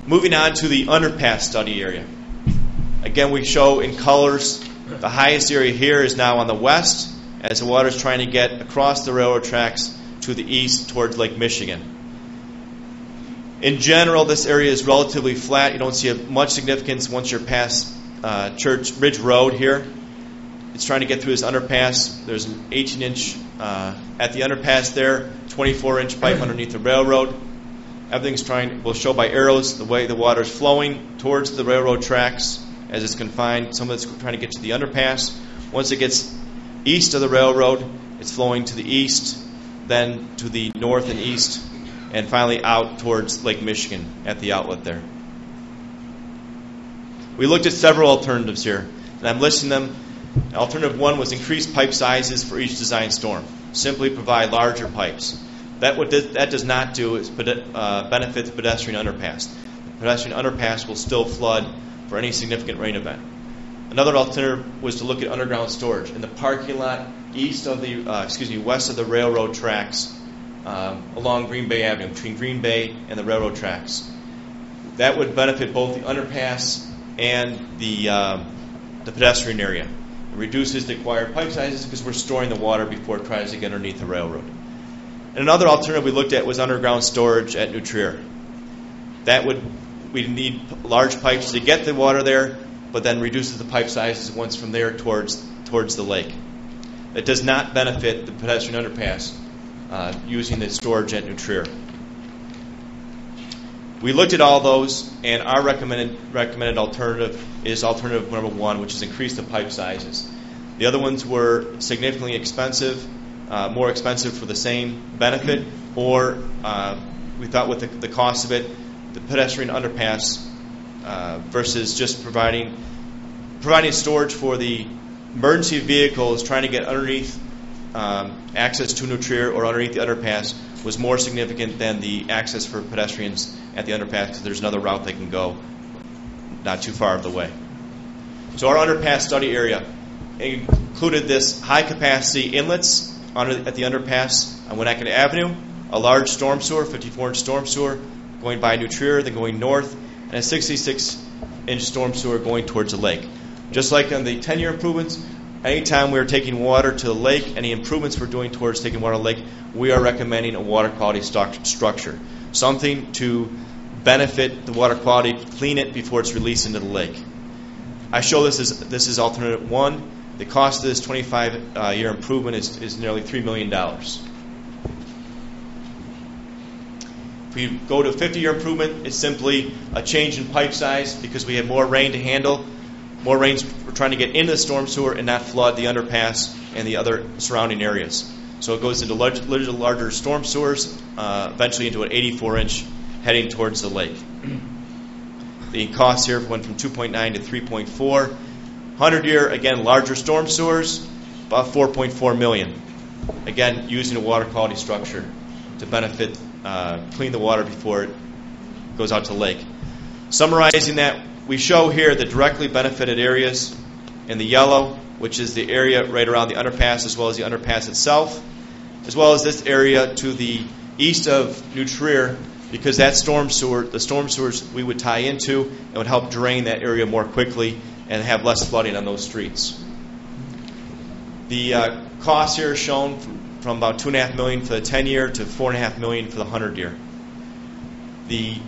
Moving on to the underpass study area. Again, we show in colors the highest area here is now on the west as the water is trying to get across the railroad tracks to the east towards Lake Michigan. In general, this area is relatively flat. You don't see much significance once you're past Church Ridge Road here. It's trying to get through this underpass. There's an 18-inch at the underpass there, 24-inch pipe underneath the railroad. We'll show by arrows the way the water is flowing towards the railroad tracks as it's confined. Some of it's trying to get to the underpass. Once it gets east of the railroad, it's flowing to the east, then to the north and east, and finally out towards Lake Michigan at the outlet there. We looked at several alternatives here, and I'm listing them. Alternative one was increased pipe sizes for each design storm. Simply provide larger pipes. What that does not do is benefit the pedestrian underpass. The pedestrian underpass will still flood for any significant rain event. Another alternative was to look at underground storage in the parking lot west of the railroad tracks along Green Bay Avenue, between Green Bay and the railroad tracks. That would benefit both the underpass and the pedestrian area. It reduces the required pipe sizes because we're storing the water before it tries to get underneath the railroad. And another alternative we looked at was underground storage at New Trier. We'd need large pipes to get the water there, but then reduces the pipe sizes once from there towards the lake. It does not benefit the pedestrian underpass using the storage at New Trier. We looked at all those, and our recommended alternative is alternative number one, which is increase the pipe sizes. The other ones were significantly expensive, more expensive for the same benefit, or we thought with the cost of it, the pedestrian underpass versus just providing storage for the emergency vehicles trying to get underneath access to New Trier or underneath the underpass was more significant than the access for pedestrians at the underpass because there's another route they can go not too far of the way. So our underpass study area included this high-capacity inlets at the underpass on Winnetka Avenue, a large storm sewer, 54-inch storm sewer, going by New Trier, then going north, and a 66-inch storm sewer going towards the lake. Just like on the 10-year improvements, anytime we're taking water to the lake, any improvements we're doing towards taking water to the lake, we are recommending a water quality structure, something to benefit the water quality, clean it before it's released into the lake. I show this is alternative one. The cost of this 25-year improvement is nearly $3 million. If we go to a 50-year improvement, it's simply a change in pipe size because we have more rain to handle. More rains, we're trying to get into the storm sewer and not flood the underpass and the other surrounding areas. So it goes into larger storm sewers, eventually into an 84-inch heading towards the lake. The cost here went from 2.9 to 3.4. 100-year, again, larger storm sewers, about $4.4 million. Again, using a water quality structure to benefit, clean the water before it goes out to the lake. Summarizing that, we show here the directly benefited areas in the yellow, which is the area right around the underpass as well as the underpass itself, as well as this area to the east of New Trier, because the storm sewers we would tie into and would help drain that area more quickly and have less flooding on those streets. The cost here is shown from about $2.5 million for the 10-year to $4.5 million for the 100-year. The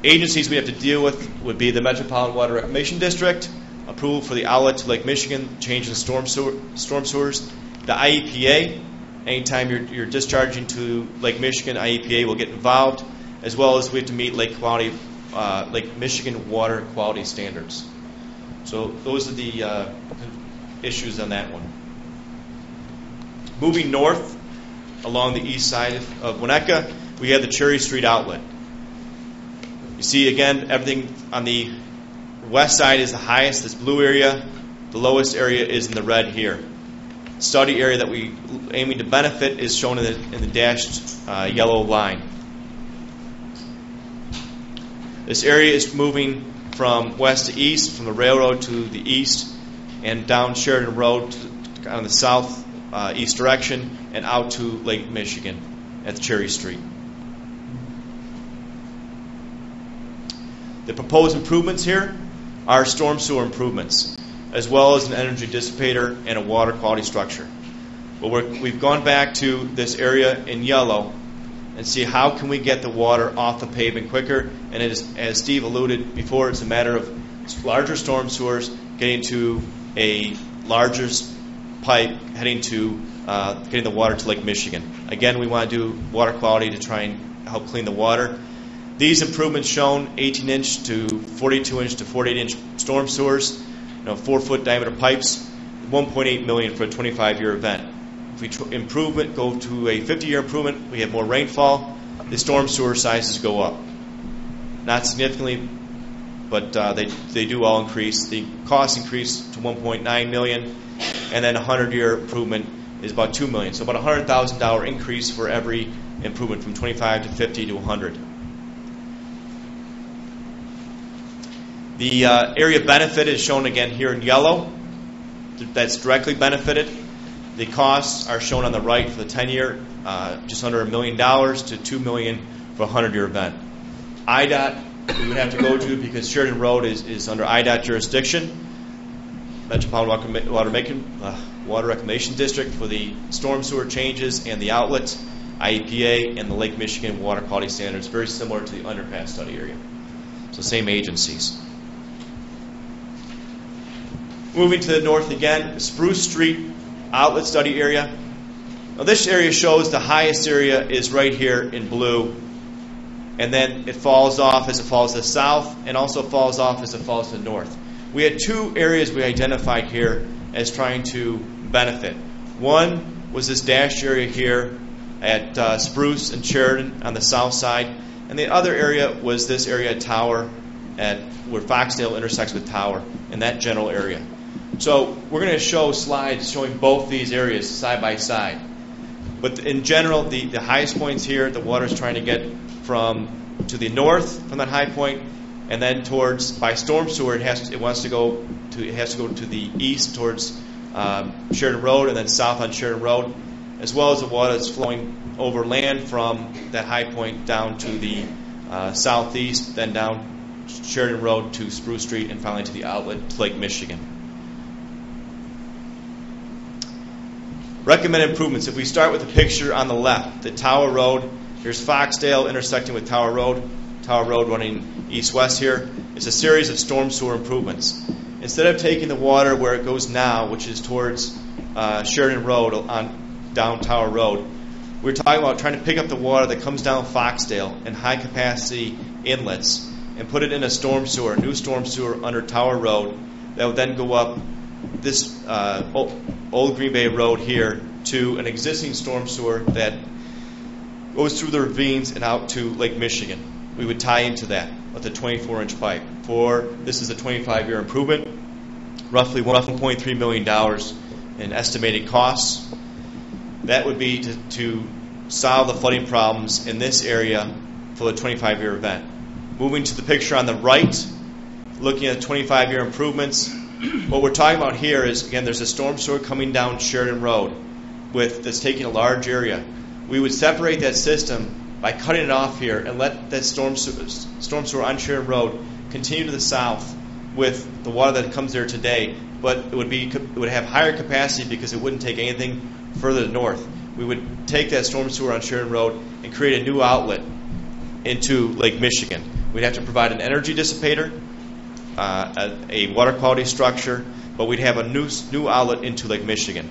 agencies we have to deal with would be the Metropolitan Water Reclamation District, approval for the outlet to Lake Michigan, change in storm sewers, the IEPA. Anytime you're discharging to Lake Michigan, IEPA will get involved, as well as we have to meet Lake Michigan water quality standards. So those are the issues on that one. Moving north along the east side of Winnetka, we have the Cherry Street outlet. You see, again, everything on the west side is the highest, this blue area. The lowest area is in the red here. The study area that we aiming to benefit is shown in the dashed yellow line. This area is moving from west to east, from the railroad to the east, and down Sheridan Road on the south-east direction, and out to Lake Michigan at Cherry Street. The proposed improvements here are storm sewer improvements, as well as an energy dissipator and a water quality structure. But we've gone back to this area in yellow and see how can we get the water off the pavement quicker. And it is, as Steve alluded before, it's a matter of larger storm sewers getting to a larger pipe heading to getting the water to Lake Michigan. Again, we want to do water quality to try and help clean the water. These improvements shown, 18-inch to 42-inch to 48-inch storm sewers, 4-foot diameter pipes, $1.8 million for a 25-year event. If we go to a 50-year improvement, we have more rainfall. The storm sewer sizes go up. Not significantly, but they do all increase. The costs increase to $1.9 million, and then a 100-year improvement is about $2 million. So about a $100,000 increase for every improvement from 25 to 50 to 100. The area benefit is shown again here in yellow. That's directly benefited. The costs are shown on the right for the 10-year, just under $1 million to $2 million for a 100-year event. IDOT we would have to go to because Sheridan Road is under IDOT jurisdiction. Metropolitan Water Reclamation District for the storm sewer changes and the outlets. IEPA and the Lake Michigan Water Quality Standards, very similar to the underpass study area. So same agencies. Moving to the north again, Spruce Street outlet study area. Now this area shows the highest area is right here in blue, and then it falls off as it falls to the south and also falls off as it falls to the north. We had two areas we identified here as trying to benefit. One was this dashed area here at Spruce and Sheridan on the south side, and the other area was this area at Tower where Foxdale intersects with Tower in that general area. So we're going to show slides showing both these areas side by side. But in general, the highest points here, the water is trying to get to the north from that high point, and then towards by storm sewer, it has to go to the east towards Sheridan Road, and then south on Sheridan Road, as well as the water that's flowing over land from that high point down to the southeast, then down Sheridan Road to Spruce Street, and finally to the outlet to Lake Michigan. Recommended improvements. If we start with the picture on the left, the Tower Road, here's Foxdale intersecting with Tower Road running east-west here. It's a series of storm sewer improvements. Instead of taking the water where it goes now, which is towards Sheridan Road on down Tower Road, we're talking about trying to pick up the water that comes down Foxdale in high-capacity inlets and put it in a storm sewer, a new storm sewer under Tower Road that would then go up this Old Green Bay Road here to an existing storm sewer that goes through the ravines and out to Lake Michigan. We would tie into that with a 24-inch pipe. This is a 25-year improvement, roughly $1.3 million in estimated costs. That would be to solve the flooding problems in this area for the 25-year event. Moving to the picture on the right, looking at 25-year improvements, what we're talking about here is, again, there's a storm sewer coming down Sheridan Road that's taking a large area. We would separate that system by cutting it off here and let that storm sewer on Sheridan Road continue to the south with the water that comes there today, but it would have higher capacity because it wouldn't take anything further north. We would take that storm sewer on Sheridan Road and create a new outlet into Lake Michigan. We'd have to provide an energy dissipator, a water quality structure, but we'd have a new outlet into Lake Michigan.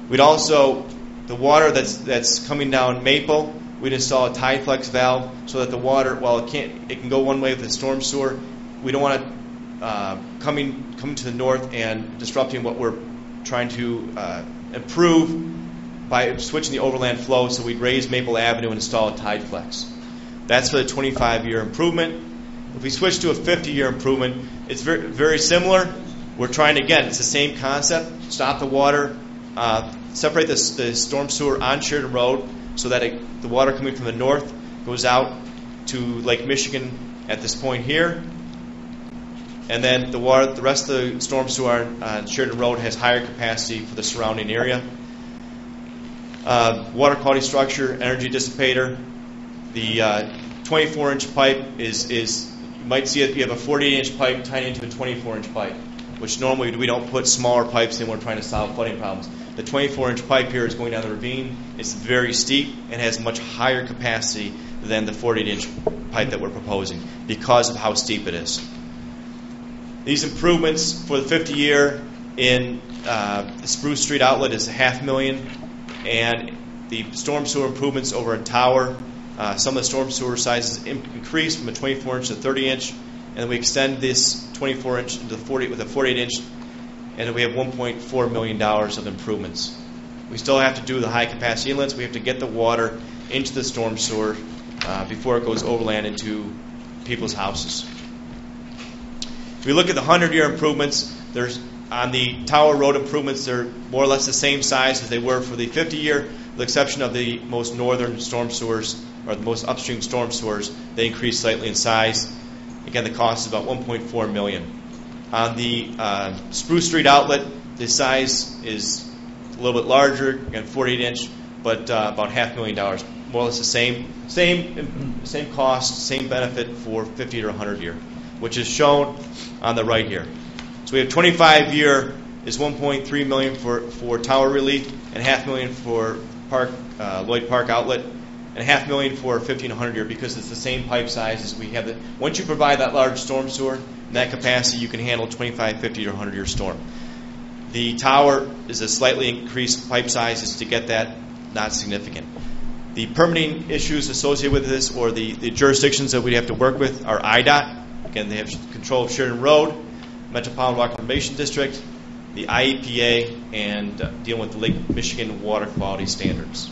We'd also, the water that's coming down Maple, we'd install a tide flex valve so that the water, while it can go one way with the storm sewer, we don't want it coming to the north and disrupting what we're trying to improve by switching the overland flow. So we'd raise Maple Avenue and install a tide flex. That's for the 25-year improvement. If we switch to a 50-year improvement, it's very, very similar. We're trying to, again, it's the same concept, stop the water, separate the storm sewer on Sheridan Road so that the water coming from the north goes out to Lake Michigan at this point here. And then the rest of the storm sewer on Sheridan Road has higher capacity for the surrounding area. Water quality structure, energy dissipator. The 24-inch pipe is might see it, you have a 48-inch pipe tied into a 24-inch pipe, which normally we don't put smaller pipes in when we're trying to solve flooding problems. The 24-inch pipe here is going down the ravine. It's very steep and has much higher capacity than the 48-inch pipe that we're proposing because of how steep it is. These improvements for the 50-year in the Spruce Street outlet is $500,000, and the storm sewer improvements over a tower, some of the storm sewer sizes increase from a 24-inch to 30-inch, and then we extend this 24-inch into the 40 with a 48-inch, and then we have $1.4 million of improvements. We still have to do the high-capacity inlets. We have to get the water into the storm sewer before it goes overland into people's houses. If we look at the 100-year improvements, there's on the Tower Road improvements, they're more or less the same size as they were for the 50-year, with the exception of the most northern storm sewers, or the most upstream storm sewers. They increased slightly in size. Again, the cost is about $1.4 million. On the Spruce Street outlet, the size is a little bit larger, again 48-inch, but about $500,000. More or less the same cost, same benefit for 50 or 100-year, which is shown on the right here. So we have 25-year is $1.3 million for tower relief, and $500,000 for Lloyd Park outlet, and $500,000 for 50 and 100-year because it's the same pipe size as we have. Once you provide that large storm sewer, in that capacity, you can handle 25, 50, or 100-year storm. The tower is a slightly increased pipe size. Is to get that, not significant. The permitting issues associated with this, or the jurisdictions that we have to work with, are IDOT. Again, they have control of Sheridan Road, Metropolitan Water Conservation District, the IEPA, and dealing with the Lake Michigan water quality standards.